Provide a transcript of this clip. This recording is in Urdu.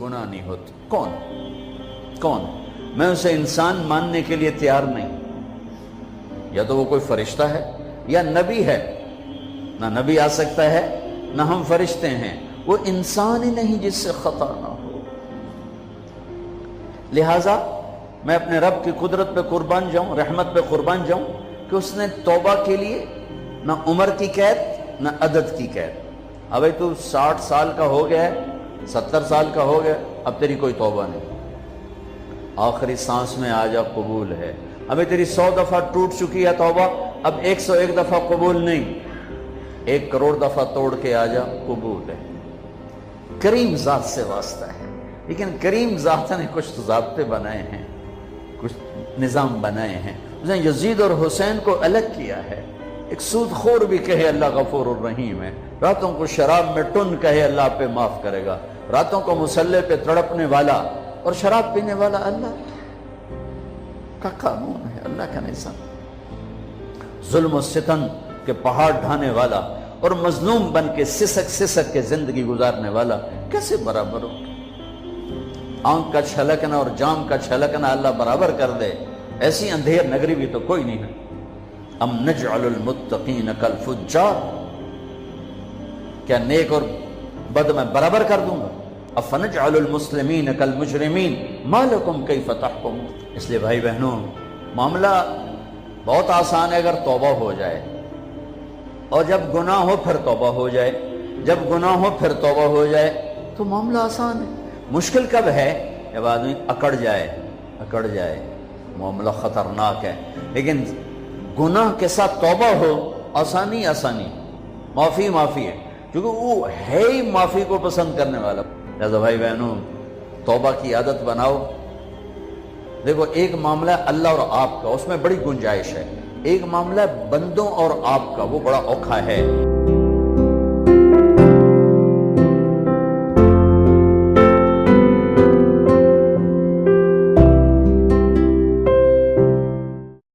گناہ نہیں ہوتا؟ کون؟ میں اسے انسان ماننے کے لیے تیار نہیں. یا تو وہ کوئی فرشتہ ہے یا نبی ہے. نہ نبی آ سکتا ہے نہ ہم فرشتے ہیں. وہ انسان ہی نہیں جس سے خطا نہ ہو. لہٰذا میں اپنے رب کی قدرت پہ قربان جاؤں، رحمت پہ قربان جاؤں کہ اس نے توبہ کے لیے نہ عمر کی قید نہ عدد کی قید. اب تو 60 سال کا ہو گیا ہے، 70 سال کا ہو گیا، اب تیری کوئی توبہ نہیں. آخری سانس میں آ جا، قبول ہے. ابھی تیری 100 دفعہ ٹوٹ چکی ہے توبہ، اب 101 دفعہ قبول نہیں، 1 کروڑ دفعہ توڑ کے آ جا، قبول ہے. کریم ذات سے واسطہ ہے. لیکن کریم ذات نے کچھ ضابطے بنائے ہیں، کچھ نظام بنائے ہیں. اس نے یزید اور حسین کو الگ کیا ہے. ایک سود خور بھی کہے اللہ غفور الرحیم ہے، راتوں کو شراب میں ٹن کہے اللہ پہ معاف کرے گا، راتوں کو مصلے پہ تڑپنے والا اور شراب پینے والا اللہ کا قانون ہے، اللہ کا نظام. ظلم و ستم کے پہاڑ ڈھانے والا اور مظلوم بن کے سسک کے زندگی گزارنے والا کیسے برابر ہو؟ آنکھ کا چھلکنا اور جام کا چھلکنا اللہ برابر کر دے، ایسی اندھیر نگری بھی تو کوئی نہیں ہے. ام نجعل المتقین کالفجار، کیا نیک اور بد میں برابر کر دوں گا؟ افنجعل المسلمین کالمجرمین ما لکم کیف تحکمون. اس لیے بھائی بہنوں، معاملہ بہت آسان ہے اگر توبہ ہو جائے، اور جب گناہ ہو پھر توبہ ہو جائے. جب گناہ ہو پھر توبہ ہو جائے تو معاملہ آسان ہے. مشکل کب ہے؟ جب آدمی اکڑ جائے، معاملہ خطرناک ہے. لیکن گناہ کے ساتھ توبہ ہو، آسانی، معافی ہے، کیونکہ وہ ہے ہی معافی کو پسند کرنے والا. لہذا بھائی بہنوں، توبہ کی عادت بناؤ. دیکھو، ایک معاملہ ہے اللہ اور آپ کا، اس میں بڑی گنجائش ہے. ایک معاملہ ہے بندوں اور آپ کا، وہ بڑا اوکھا ہے.